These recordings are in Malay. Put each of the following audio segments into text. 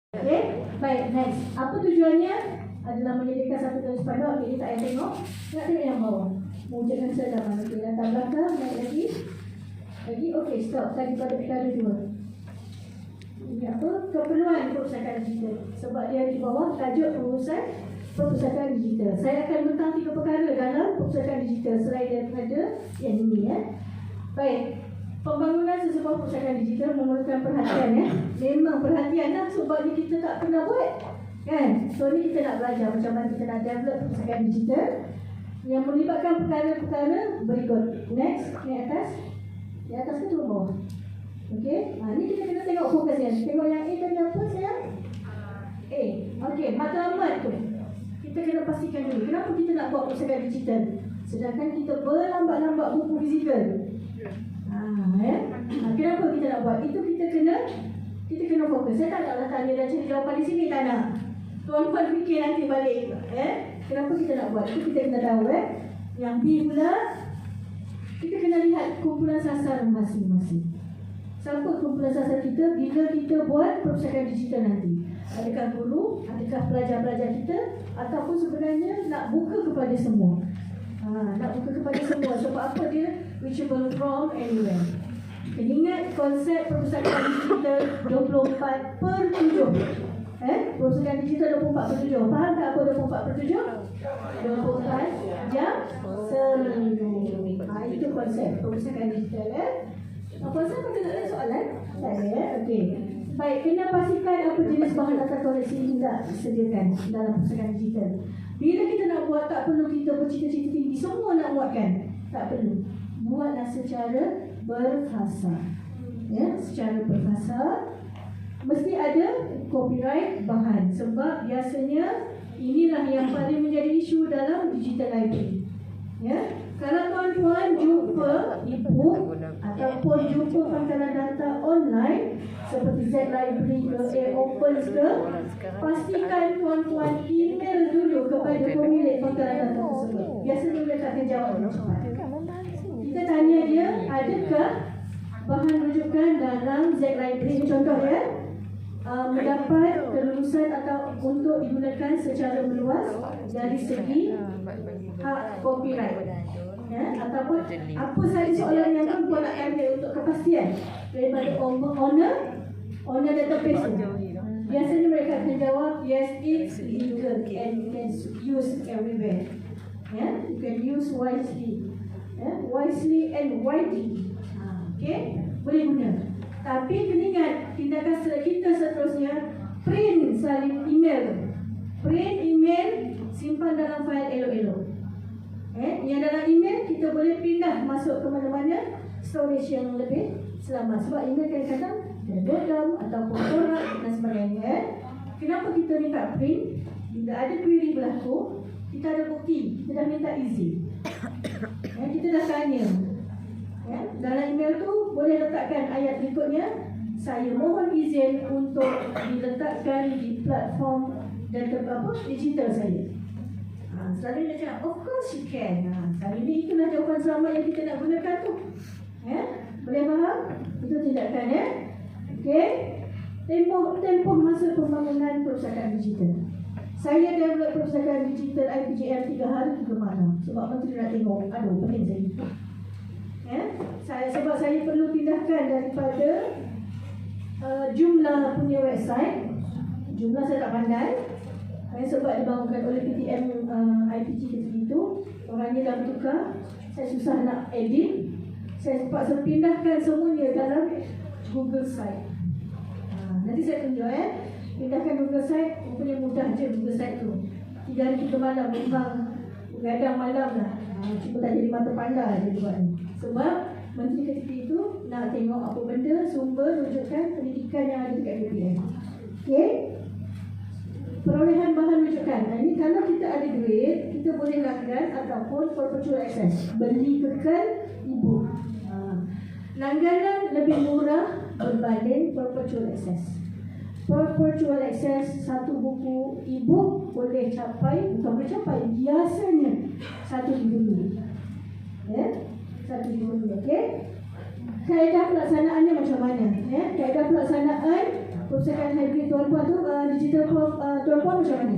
Okey, baik, next. Apa tujuannya? Adalah menyediakan satu garis panduan. Okey, tak payah tengok. Nak tengok yang bawah. Mewujudkan sedaman. Okey, datang belakang, naik lagi. Okey, stop. Tadi pada perkara 2. Ini apa? Keperluan perpustakaan digital. Sebab dia di bawah tajuk pengurusan perpustakaan digital. Saya akan bentang 3 perkara dalam perpustakaan digital selain daripada yang ini ya. Baik. Pembangunan sesebuah perpustakaan digital memerlukan perhatian ya. Memang perhatian lah sebab ni kita tak pernah buat. Kan? So ni kita nak belajar macam mana kita nak develop perpustakaan digital yang melibatkan perkara-perkara berikut. Next, ni atas. Di atas ke turun bawah? Okey. Ni kita kena tengok fokusnya. Tengok yang A tadi apa sayang? A. Okey, matlamat tu. Kita kena pastikan dulu. Kenapa kita nak buat perpustakaan digital? Sedangkan kita berlambat-lambat buku fizikal. Kenapa kita nak buat? Itu kita kena fokus. Saya tak naklah tanya dan cari jawapan di sini, tak nak. Tuan-tuan fikir nanti balik. Kenapa kita nak buat? Itu kita kena tahu. Yang B pula, kita kena lihat kumpulan sasar masing-masing. Siapa kumpulan sasar kita bila kita buat perpustakaan digital nanti? Adakah guru? Adakah pelajar-pelajar kita? Ataupun sebenarnya nak buka kepada semua? Nak buka kepada semua. Sebab apa dia? Reachable from anywhere. Ingat konsep perpustakaan digital 24/7. Perpustakaan digital 24/7. Faham tak apa 24/7? 24 jam seminggu. Itu konsep perpustakaan digital. Konsep apa tak ada soalan? Tak ada. Okey. Baik, kena pastikan apa jenis bahan data koleksi hendak disediakan dalam perpustakaan digital. Bila kita nak buat, tak perlu kita bercita-cita tinggi. Semua nak buatkan. Tak perlu. Buatlah secara berfasa. Secara berfasa. Mesti ada copyright bahan. Sebab biasanya inilah yang paling menjadi isu dalam digital library. Kalau tuan-tuan jumpa e-book ataupun jumpa pangkalan data online seperti Z Library ke Opens ke, pastikan tuan-tuan email dulu kepada pemilik pangkalan data tersebut. Biasanya mereka akan jawab dengan cepat. Kita tanya dia, adakah bahan rujukan dalam Z Library contoh ya, mendapat kelulusan atau untuk digunakan secara meluas dari segi hak copyright. Ataupun apa sahaja soalan yang tuan nak tanya untuk kepastian daripada owner database tu. Biasanya mereka akan jawab yes, it's legal and you can use everywhere. You can use wisely. Wisely and widely. Okay, boleh guna. Tapi kena ingat, tindakan kita seterusnya print salin email. Print email, simpan dalam fail elok-elok. Yang dalam email kita boleh pindah masuk ke mana-mana storage yang lebih selamat. Sebab email kadang-kadang ada dodam ataupun korak dan sebagainya. Kenapa kita minta print? Bila ada query berlaku, kita ada bukti, kita dah minta izin. Kita dah tanya. Dalam email tu boleh letakkan ayat berikutnya, saya mohon izin untuk diletakkan di platform dan digital saya. Selalu dia cakap, of course you can. Kali ni itulah jawapan selamat yang kita nak gunakan tu. Boleh faham? Itu tindakan Okey. Tempoh masa pembangunan perpustakaan digital. Saya develop perpustakaan digital IPJM 3 hari 3 malam. Sebab menteri nak tengok, aduh pening saya. Sebab saya perlu pindahkan daripada jumlah punya website. Jumlah saya tak pandai. Sebab dibangunkan oleh PTM IPG ketika itu, orangnya dah bertukar. Saya susah nak edit. Saya terpaksa pindahkan semuanya dalam Google Site. Nanti saya tunjuk pindahkan Google Site. Rupanya mudah je Google Site tu. 3 hari 3 malam memang gadang malam lah. Cuma tak jadi mata pandai dia buat ni. Sebab menteri ketika itu nak tengok apa benda, sumber, rujukan, pendidikan yang ada dekat DPM. Okey. Perolehan bahan rujukan. Ini kalau kita ada duit, kita boleh langgan ataupun perpetual access. Beli kekal e-book. Langganan lebih murah berbanding perpetual access. Perpetual access satu buku e-book boleh capai, bukan boleh capai, biasanya RM1,000. RM1,000. Okey. Kaedah pelaksanaannya macam mana? Kaedah pelaksanaan perpustakaan hybrid tuan-tuan tu cita-cita tuan-puan macam mana?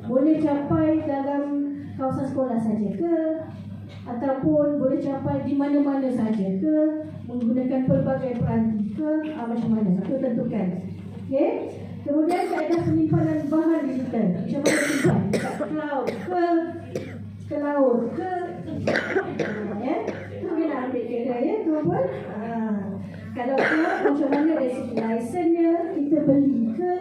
Boleh capai dalam kawasan sekolah saja ke? Ataupun boleh capai di mana-mana saja ke? Menggunakan pelbagai peranti ke? Macam mana? Itu tentukan. Okey. Kemudian kaedah penyimpanan bahan digital. Macam mana simpan? Dekat cloud ke laut ke? Itu kena ambil kira ya, tuan-puan. Kalau cloud, macam mana dari segi lisennya, kita beli ke,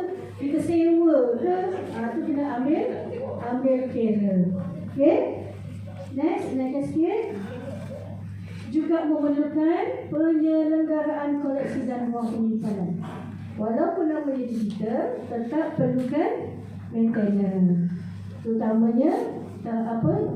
kita sewa ke? Itu kena ambil kira. Okey. Next sikit. Juga memerlukan penyelenggaraan koleksi dan ruang penyimpanan. Walaupun namanya digital, tetap perlukan maintenance. Terutamanya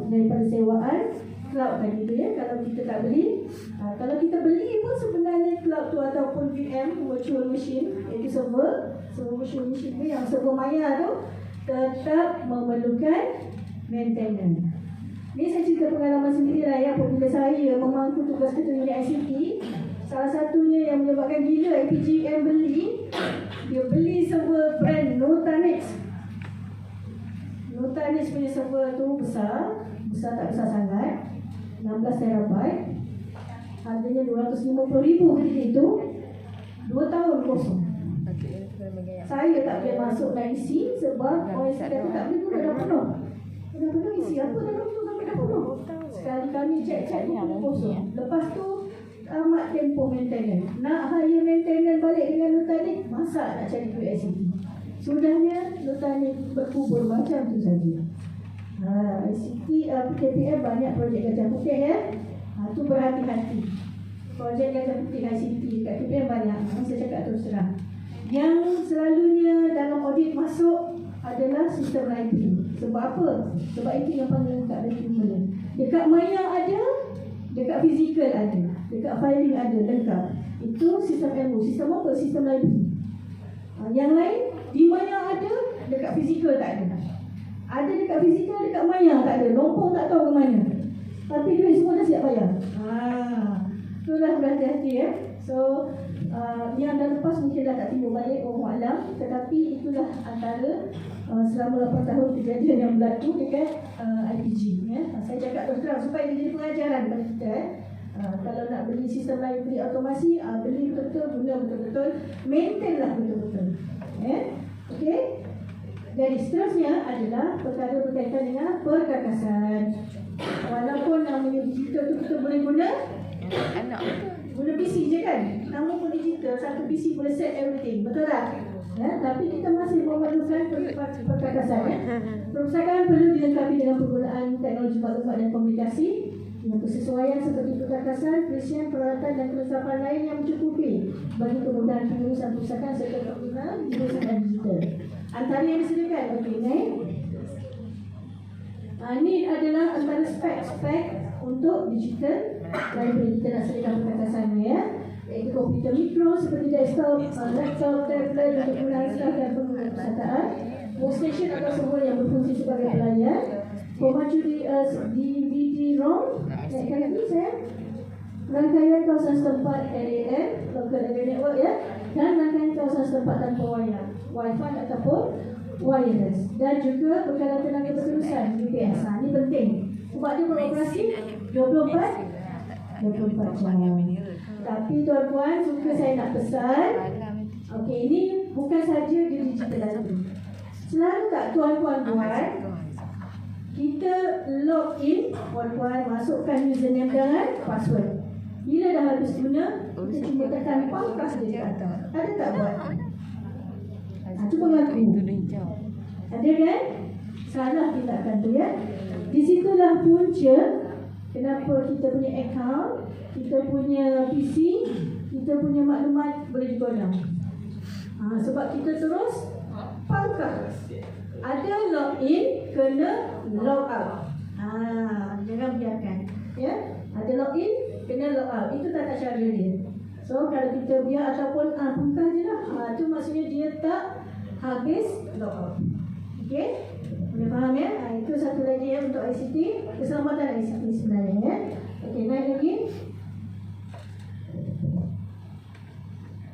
daripada sewaan cloud tadi tu ya. Kalau kita tak beli, kalau kita beli pun sebenarnya cloud tu ataupun VM, virtual machine, iaitu server virtual machine tu yang server maya tu tetap memerlukan maintenance. Ni saya cerita pengalaman sendiri lah ya. Apabila saya memangku tugas ketua unit ICT, salah satunya yang menyebabkan gila IPGM dia beli server brand Nutanix. Nutanix punya server tu besar tak besar sangat, 16 terabyte, harganya 250,000 ketika itu. 2 tahun kosong. Saya tak boleh masuk dan isi sebab orang isi kata tak boleh, dah penuh. Dah penuh, isi apa dalam tu sampai dah penuh. Sekali kami cek pun kosong. Lepas tu amat tempoh maintenance. Nak hire maintenance balik dengan Nutanix, masa nak cari duit ICT. Sudahnya Nutanix berkubur macam tu saja. ICT, KPM banyak projek Gajah Putih ya. Tu berhati-hati. Projek Gajah Putih ICT kat KPM banyak. Saya cakap terus terang. Yang selalunya dalam audit masuk adalah sistem library. Sebab apa? Sebab itu yang paling lengkap dari semuanya. Dekat Maya ada, dekat fizikal ada, dekat filing ada, lengkap. Itu sistem ilmu. Sistem apa? Sistem library. Yang lain, di Maya ada, dekat fizikal tak ada. Ada dekat fizikal, dekat Maya tak ada. Nombor tak tahu ke mana. Tapi duit semua dah siap bayar. Itulah berhati-hati ya. So, yang dah lepas mungkin dah tak timbul balik, Alam. Tetapi itulah antara selama 8 tahun kejadian yang berlaku dekat IPG ya. Saya cakap terus terang supaya dia jadi pengajaran bagi kita kalau nak beli sistem library automasi, beli betul-betul, guna betul-betul, maintain lah betul-betul ya. Okey. Jadi seterusnya adalah perkara berkaitan dengan perkakasan. Walaupun namanya digital tu kita boleh guna guna PC je kan, namun pun digital, satu PC boleh set everything, betul tak? Ya, tapi kita masih memerlukan perkakasan ya. Perpustakaan perlu dilengkapi dengan penggunaan teknologi maklumat dan komunikasi dengan persesuaian seperti perkakasan, perisian, peralatan dan kelengkapan lain yang mencukupi bagi kemudahan pengurusan perpustakaan serta penggunaan perpustakaan digital. Antara yang disediakan, okey, ini adalah antara spek-spek untuk digital library. Kita nak sediakan perkakasannya ya, iaitu komputer mikro seperti desktop, laptop, tablet untuk penggunaan staff dan penggunaan perpustakaan, workstation atau server yang berfungsi sebagai pelayan, pemacu DVD-ROM, naikkan lagi saya, rangkaian kawasan setempat LAN, local area network ya, dan rangkaian kawasan setempat tanpa wayar, Wi-Fi ataupun wireless, dan juga bekalan tenaga berterusan UPS. Ini penting sebab dia beroperasi 24 jam. Tapi tuan-puan, suka saya nak pesan, okey, ini bukan saja di digital library. Selalu tak tuan-puan buat, kita login, tuan-puan masukkan username dan password. Bila dah habis guna, kita cuma tekan pangkas dia kat atas. Ada tak buat? Cuba ngaku. Ada kan? Salah tindakan tu ya. Di situlah punca kenapa kita punya account, kita punya PC, kita punya maklumat boleh digodam. Sebab kita terus pangkas. Ada login, kena log out. Jangan biarkan. Ya, ada login, kena log out. Itu tata cara dia. So kalau kita biar ataupun pangkas je lah, tu maksudnya dia tak habis log out. Okey? Boleh faham ya? Itu satu lagi ya untuk ICT, keselamatan ICT sebenarnya ya. Okey, naik lagi.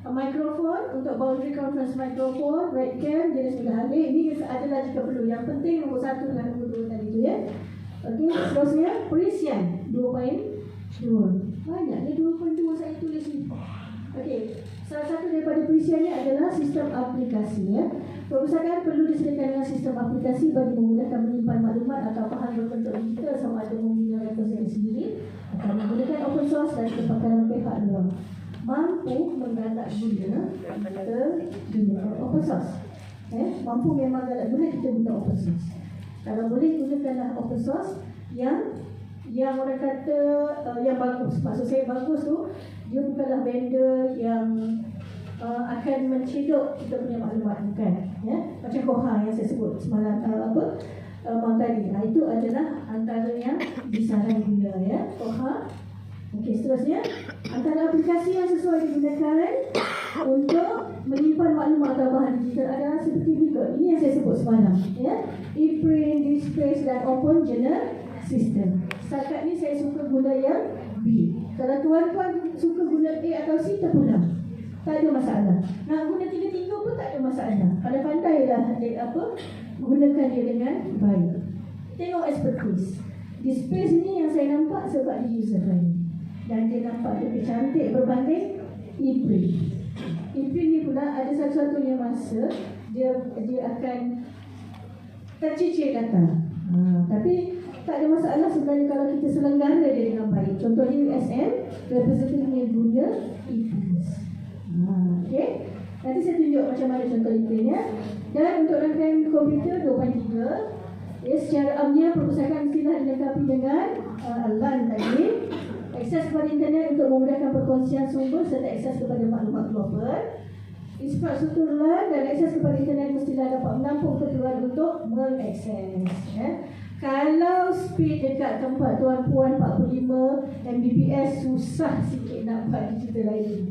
Mikrofon untuk boundary conference microphone, webcam, jenis sudah ada. Ini adalah jika perlu. Yang penting nombor 1 dengan nombor 2 tadi tu ya. Okey, seterusnya perisian 2.2. Banyaknya 2.2 saya tulis ni. Okey, salah satu daripada perisiannya adalah sistem aplikasi ya. Perpustakaan perlu disediakan dengan sistem aplikasi bagi memudahkan menyimpan maklumat atau bahan berbentuk digital sama ada menggunakan perpustakaan sendiri atau menggunakan open source dan kepakaran pihak luar. Mampu menggalak guna kita guna open source. Mampu memang galak guna kita guna open source. Kalau boleh gunakanlah open source yang orang kata yang bagus. Maksud saya bagus tu dia bukanlah vendor yang akan mencedok kita punya maklumat, bukan ya. Macam Koha yang saya sebut semalam malam tadi. Itu adalah antara yang disarankan guna ya, Koha. Okey, seterusnya antara aplikasi yang sesuai digunakan untuk menyimpan maklumat atau bahan digital adalah seperti berikut. Ini yang saya sebut semalam ya. ePrint, DSpace dan Open Journal System. Setakat ni saya suka guna yang B. Kalau tuan-tuan suka guna A atau C, terpulang, tak ada masalah. Nak guna tiga-tiga pun tak ada masalah. Pandai-pandailah gunakan dia dengan baik. Tengok expertise. DSpace ni yang saya nampak sebab dia user friendly dan dia nampak lebih cantik berbanding ePrint. ePrint ni pula ada satu-satunya masa dia akan tercicir data. Tapi tak ada masalah sebenarnya kalau kita selenggara dia dengan baik. Contohnya USM, representatifnya guna ePrint. Okey. Nanti saya tunjuk macam mana contoh ePrint ya. Dan untuk rangkaian komputer 2.3, secara amnya perpustakaan mestilah dilengkapi dengan LAN tadi. Akses kepada internet untuk memudahkan perkongsian sumber serta akses kepada maklumat global. Infrastruktur LAN dan akses kepada internet mestilah dapat menampung keperluan untuk mengakses. Kalau speed dekat tempat tuan-puan 45 Mbps, susah sikit nak buat digital lain.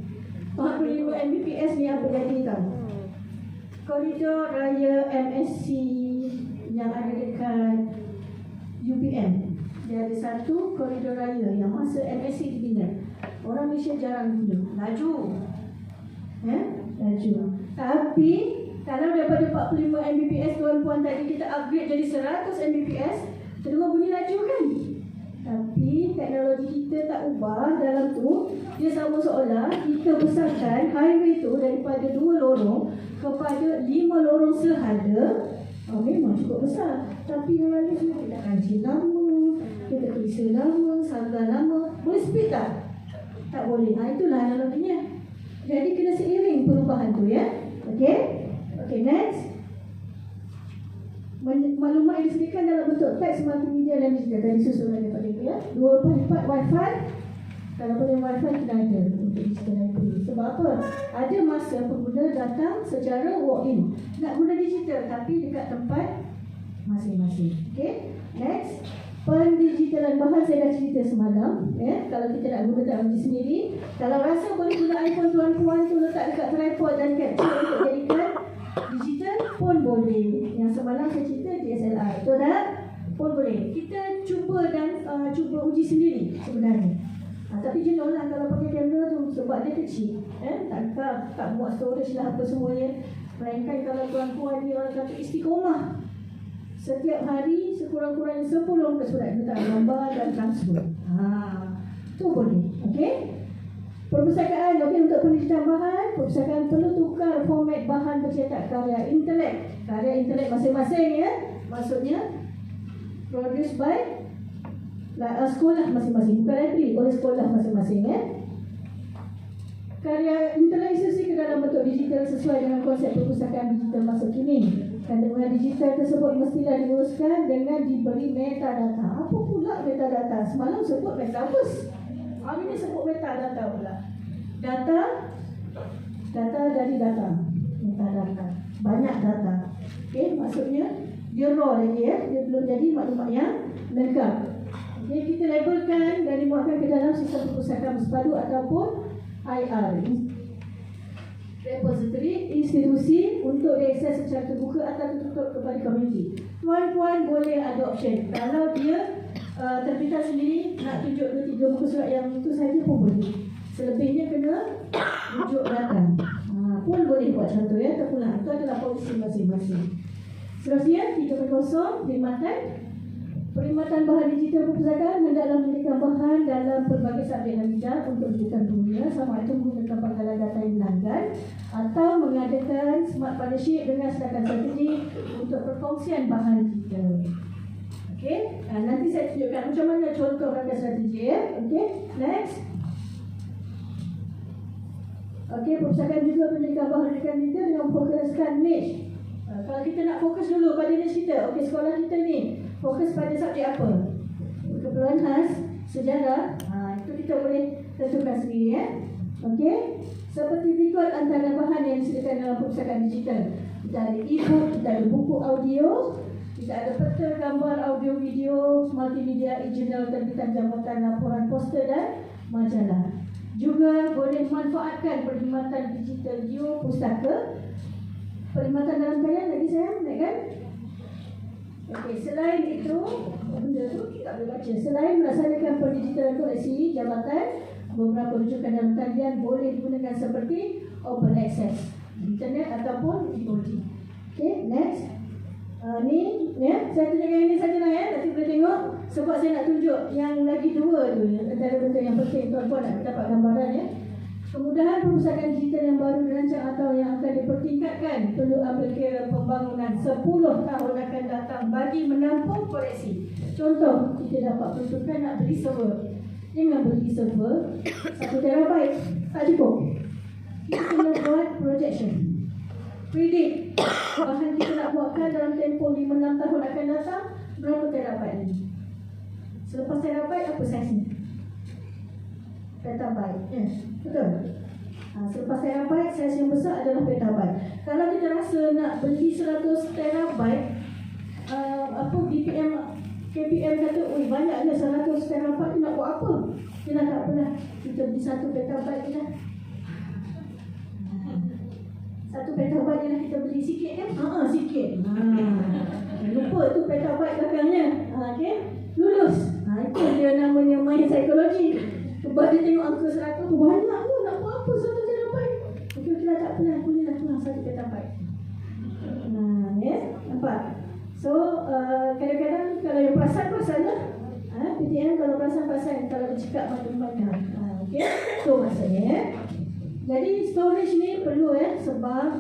45 Mbps ni apa jadi tau? Koridor raya MSC yang ada dekat UPM. Dia ada satu koridor raya yang masa MSC dibina. Orang Malaysia jarang guna. Laju. Laju. Tapi kalau daripada 45 Mbps tuan-puan tadi kita upgrade jadi 100 Mbps, terdengar bunyi laju kan? Tapi teknologi kita tak ubah dalam tu. Dia sama seolah kita besarkan highway tu daripada 2 lorong kepada 5 lorong sehada. Memang cukup besar. Tapi memang dia semua tidak kancing lama, kita tulis lama, saga lama. Boleh speed tak? Tak boleh. Itulah analoginya. Jadi kena seiring perubahan tu ya. Okey? Okey, next. Maklumat yang disediakan dalam bentuk teks, multimedia dan digital. Tadi susunan daripada itu ya. 2.4 Wi-Fi. Kalau boleh Wi-Fi kena ada untuk digital library. Sebab apa? Ada masa pengguna datang secara walk-in. Nak guna digital tapi dekat tempat masing-masing. Okey? Next. Pendigitalan bahan saya dah cerita semalam ya. Kalau kita nak guna teknologi sendiri, kalau rasa boleh guna iPhone tuan-puan tu letak dekat tripod dan capture untuk jadikan digital pun boleh. Yang semalam saya cerita DSLR, betul tak? Pun boleh. Kita cuba dan cuba uji sendiri sebenarnya. Tapi jenuh lah kalau pakai kamera tu sebab dia kecil. Tak muat storage lah apa semuanya. Melainkan kalau tuan-puan ni orang kata istiqomah, setiap hari sekurang-kurangnya 10 muka surat letak gambar dan transfer. Tu boleh. Okey? Perpustakaan, okey, untuk pendidikan bahan, perpustakaan perlu tukar format bahan bercetak karya intelek. Karya intelek masing-masing ya. Maksudnya produced by sekolah masing-masing, bukan library, oleh sekolah masing-masing ya. Karya intelek institusi ke dalam bentuk digital sesuai dengan konsep perpustakaan digital masa kini. Kandungan digital tersebut mestilah diuruskan dengan diberi metadata. Apa pula metadata? Semalam sebut metaverse. Hari ini sebut metadata pula. Data dari data. Metadata. Banyak data. Okey, maksudnya dia raw lagi ya. Dia belum jadi maklumat yang lengkap. Okey, kita labelkan dan dimuatkan ke dalam sistem perpustakaan bersepadu ataupun IR. Repository institusi untuk diakses secara terbuka atau tertutup kepada komuniti. Tuan-puan boleh ada option. Kalau dia terbitan sendiri nak tunjuk 2-3 muka surat yang itu saja pun boleh. Selebihnya kena rujuk belakang. Pun boleh buat contoh ya, terpulang. Itu adalah polisi masing-masing. Seterusnya 3.0 perkhidmatan bahan digital perpustakaan hendaklah menyediakan bahan dalam pelbagai subjek dan bidang untuk rujukan dunia, sama itu menggunakan pangkalan data yang melanggan atau mengadakan smart partnership dengan sedangkan strategi untuk perkongsian bahan digital. Okey, nanti saya tunjukkan macam mana contoh rangka strategi ya. Okey, next. Okey, perpustakaan juga menyediakan bahan rujukan digital dengan fokuskan niche. Kalau kita nak fokus dulu pada niche kita, okey, sekolah kita ni fokus pada subjek apa? Keperluan khas, sejarah, itu kita boleh tentukan sendiri ya. Okey, seperti berikut antara bahan yang disediakan dalam perpustakaan digital. Kita ada e-book, kita ada buku audio, kita ada peta, gambar, audio, video, multimedia, e-journal, terbitan, jambatan, laporan, poster dan majalah. Juga boleh manfaatkan perkhidmatan digital Geo Pustaka. Perkhidmatan dalam talian lagi saya naik kan? Okey, selain itu, benda tu kita boleh baca. Selain melaksanakan pendigitalan koleksi jabatan, beberapa rujukan dalam talian boleh digunakan seperti open access, internet ataupun VOD. Okey, next. Ni ya, saya tunjukkan ini sajalah ya. Nanti boleh tengok sebab saya nak tunjuk yang lagi dua tu, antara benda yang penting tuan-tuan nak dapat gambaran ya. Kemudahan perpustakaan digital yang baru dirancang atau yang akan dipertingkatkan perlu ambil kira pembangunan 10 tahun akan datang bagi menampung koleksi. Contoh, kita dapat peruntukan nak beli server. Jangan beli server 1 terabyte, tak cukup. Kita kena buat projection, predict bahan kita nak buatkan dalam tempoh 5-6 tahun akan datang berapa terabyte ni. Selepas terabyte apa saiznya? Petabyte, ya, betul. Selepas terabyte, saiz yang besar adalah petabyte. Kalau kita rasa nak beli 100 terabyte, BPM, KPM kata, oi banyaknya 100 terabyte, nak buat apa? Kita tak apalah, kita beli 1 petabyte je lah. 1 petabyte je lah, kita beli sikit kan? Sikit. Lupa tu petabyte belakangnya. Okay? Lulus. Itu dia namanya main psikologi. Sebab dia tengok angka 100 tu banyak tu, nak buat apa 1 terabyte? Okey, tak apalah, bolehlah kurang 1 petabyte. Ya, nampak? So, kadang-kadang kalau yang perasan lah. PTN kalau perasan, kalau dia cakap macam-macam. Okey, so maksudnya ya. Jadi storage ni perlu ya, sebab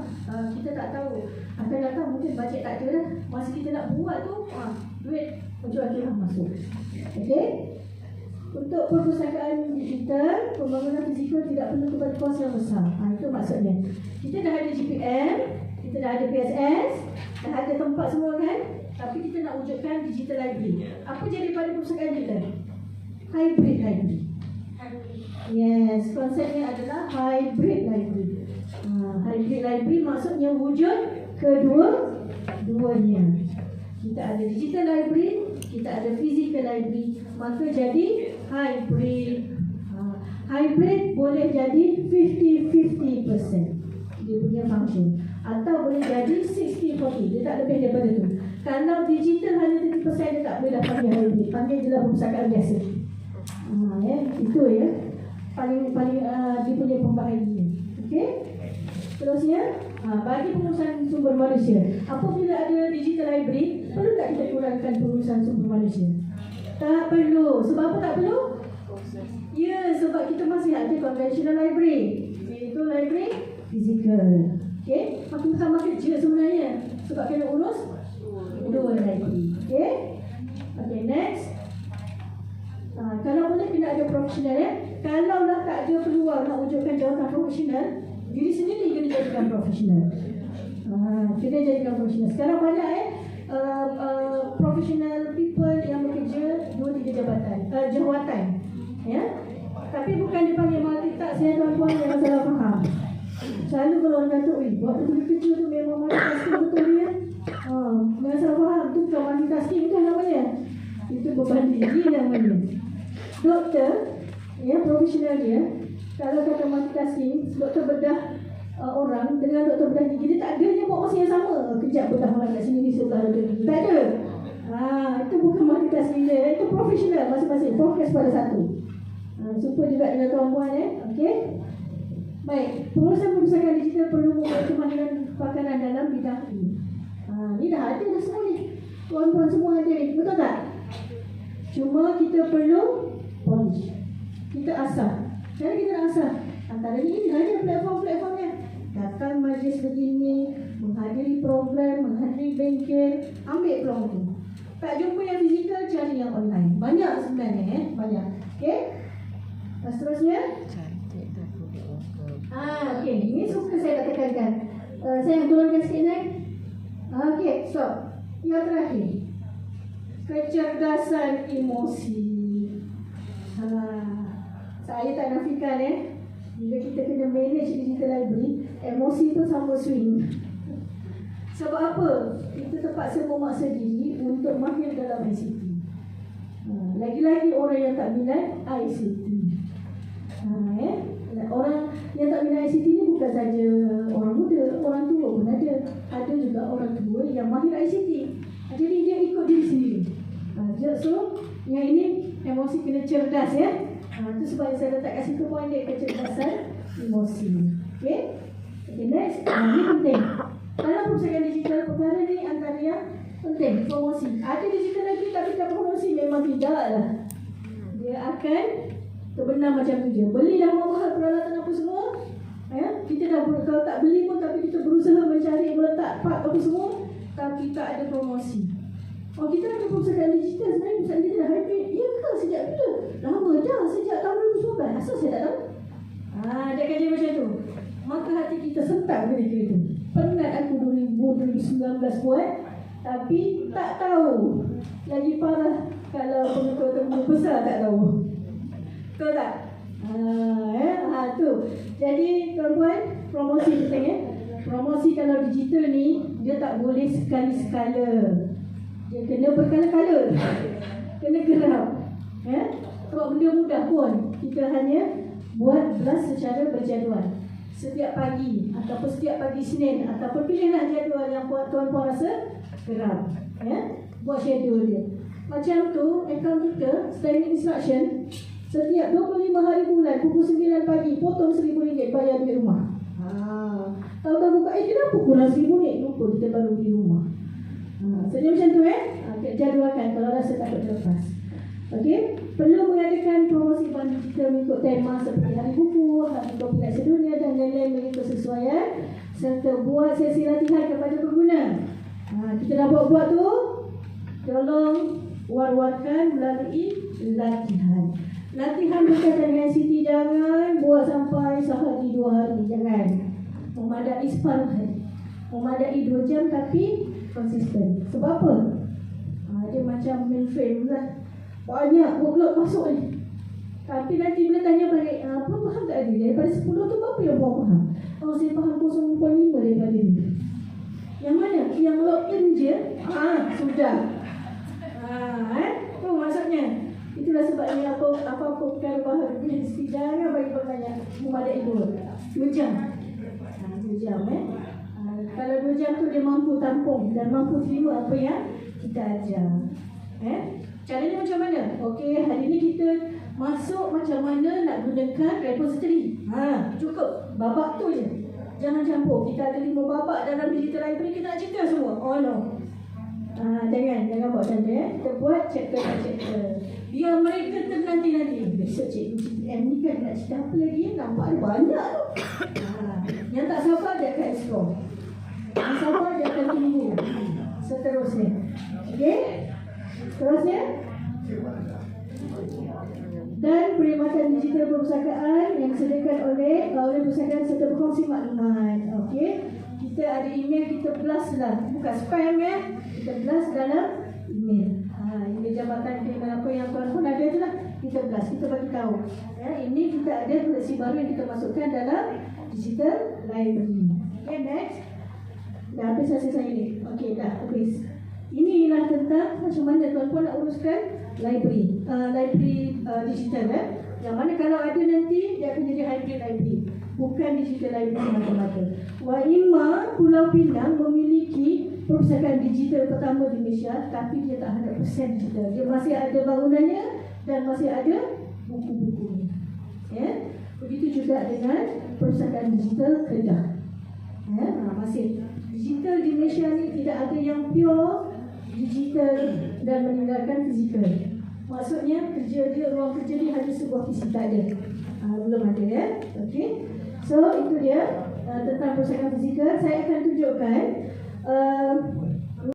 kita tak tahu akan datang, mungkin bajet tak ada dah. Masa kita nak buat tu, duit macam-macam masuk. Okey. Untuk perpustakaan digital, pembangunan fizikal tidak perlu kepada kos yang besar. Itu maksudnya. Kita dah ada GPM, kita dah ada PSS, dah ada tempat semua kan? Tapi kita nak wujudkan digital library. Apa jadi pada perpustakaan digital? Hybrid library. Yes, konsepnya adalah hybrid library. Hybrid library maksudnya wujud kedua-duanya. Kita ada digital library, kita ada physical library, maka jadi hybrid. Hybrid boleh jadi 50-50% dia punya function, atau boleh jadi 60-40, dia tak lebih daripada tu. Kalau digital hanya 30%, dia tak boleh dah panggil hybrid, panggil je lah perpustakaan biasa. Ya, itu ya paling dia punya pembahagian. Okey. Seterusnya, bagi pengurusan sumber manusia, apabila ada digital library, perlu tak kita kurangkan pengurusan sumber manusia? Tak perlu. Sebab apa tak perlu? Ya, sebab kita masih ada conventional library, iaitu library physical. Okey, makin sama kerja sebenarnya, sebab kena urus dua library. Okey. Okey, next. Kalau boleh kena ada profesional ya. Kalau lah tak ada peluang nak wujudkan jawatan profesional, diri sendiri kena jadikan profesional. Kena jadikan profesional. Sekarang banyak professional people yang bekerja 2-3 jawatan. Ya. Tapi bukan dipanggil multitask ya tuan-tuan, jangan salah faham. Selalu kalau orang kata, buat tu kerja tu memang multitasking betul ya. Jangan salah faham, tu bukan multitasking tu namanya. Itu beban diri namanya. Doktor, ya, profesional dia, kalau kata multitasking, doktor bedah orang dengan doktor bedah gigi, dia tak ada dia buat masa yang sama. Kejap bedah orang kat sini, sebelah doktor gigi. Tak ada. Itu bukan multitasking dia, itu profesional masing-masing, fokus pada satu. Jumpa juga dengan tuan-puan okey. Baik, pengurusan perpustakaan digital perlu mempunyai kemahiran pakaran dalam bidang ini. Ni dah ada dah semua ni. Tuan-puan semua ada ni, betul tak? Cuma kita perlu polish. Kita asah. Sekarang kita nak asah. Antara ini ada platform-platformnya. Datang majlis begini, menghadiri program, menghadiri bengkel, ambil peluang tu. Tak jumpa yang fizikal, cari yang online. Banyak sebenarnya banyak. Okey. Seterusnya. Cantik dah produk. Okey. Ini suka saya nak tekankan. Saya nak turunkan sikit naik. Okey, stop. Yang terakhir. Kecerdasan emosi. Saya tak nafikan bila kita kena manage digital library, emosi tu sama swing. Sebab apa? Kita terpaksa memaksa diri untuk mahir dalam ICT. Lagi-lagi orang yang tak minat ICT. Orang yang tak minat ICT ni bukan saja orang muda, orang tua pun ada. Ada juga orang tua yang mahir ICT. Jadi dia ikut diri sendiri. So, yang ini emosi kena cerdas itu sebab saya letak kat situ poin dia, kecerdasan emosi. Okay, next. Ini penting. Dalam perpustakaan digital, perkara ni antara yang penting, promosi. Ada digital lagi tapi tak promosi, memang tidak lah. Dia akan terbenam macam tu je. Beli dah mahal peralatan apa semua. Kita dah, kalau tak beli pun tapi kita berusaha mencari, meletak part apa semua, tapi tak ada promosi. Kita ada perpustakaan digital, sebenarnya perpustakaan kita dah hybrid. Ya ke? Sejak bila? Lama dah, sejak tahun 2019. Asal saya tak tahu? Dia kerja macam tu. Maka hati kita sentak ketika itu. Penat aku 2019 buat, tapi tak tahu. Lagi parah kalau pengikut besar tak tahu. Betul tak? Tu. Jadi tuan-puan, promosi penting Promosi kalau digital ni, dia tak boleh sekali-sekala. Dia kena berkala-kala. Kena gerak. Sebab benda mudah pun, kita hanya buat blast secara berjadual. Setiap pagi, ataupun setiap pagi Isnin, ataupun pilihlah jadual yang buat tuan-puan rasa geram. Buat schedule dia. Macam tu, akaun kita, standing instruction, setiap 25 hari bulan, pukul 9 pagi, potong RM1,000 bayar duit rumah. Tahu-tahu buka, kenapa kurang RM1,000? Lupa kita baru di rumah. Sebenarnya macam tu jadualkan kalau rasa takut terlepas. Okey, perlu mengadakan promosi bank digital mengikut tema seperti Hari Buku, Hari Kopi Sedunia dan lain-lain mengikut kesesuaian, serta buat sesi latihan kepada pengguna. Kita dah buat tu, tolong war-warkan melalui latihan. Latihan berkaitan dengan ICT jangan buat sampai sehari 2 hari, jangan. Memadai separuh hari, memadai 2 jam tapi konsisten. Sebab apa? Dia macam mainframe lah. Banyak workload masuk ni. Tapi nanti bila tanya balik, apa faham tak ada? Daripada 10 tu berapa yang buat faham? Saya faham 0.5 daripada ni. Yang mana? Yang login je, sudah. Tu maksudnya. Itulah sebabnya apa perkara baharu jangan bagi banyak memadai 2 jam. 2 jam kalau 2 jam tu dia mampu tampung dan mampu terima apa yang kita ajar. Caranya macam mana? Okey, hari ni kita masuk macam mana nak gunakan repository. Cukup babak tu je. Jangan campur. Kita ada 5 babak dalam digital library, kita nak cerita semua. Oh no. Jangan buat macam tu Kita buat chapter. Biar mereka ternanti-nanti. Besok cikgu ni kan nak cerita apa lagi? Nampak ada banyak tu. Yang tak sabar dia akan explore. Yang sabar dia akan tunggu. Seterusnya. Okey? Seterusnya. Dan perkhidmatan digital perpustakaan yang disediakan oleh perpustakaan serta berkongsi maklumat. Okey? Kita ada email, kita blast lah. Bukan spam kita blast dalam email. Email jabatan khidmat apa yang tuan-tuan ada tu lah. Kita blast, kita bagi tahu. Ini kita ada koleksi baru yang kita masukkan dalam digital library. Okay, next. Dah habis sesi saya ni. Okey, dah habis. Inilah tentang macam mana tuan-tuan nak uruskan library digital Yang mana kalau ada nanti dia akan jadi hybrid library, bukan digital library semata-mata. Waimah Pulau Pinang memiliki perpustakaan digital pertama di Malaysia, tapi dia tak 100% digital. Dia masih ada bangunannya dan masih ada buku-bukunya. juga dengan perpustakaan digital Kedah. Masih digital di Malaysia ni tidak ada yang pure digital dan meninggalkan fizikal. Maksudnya ruang kerja ni hanya sebuah fisik, tak ada. Belum ada ya. Okey. So itu dia tentang perpustakaan fizikal. Saya akan tunjukkan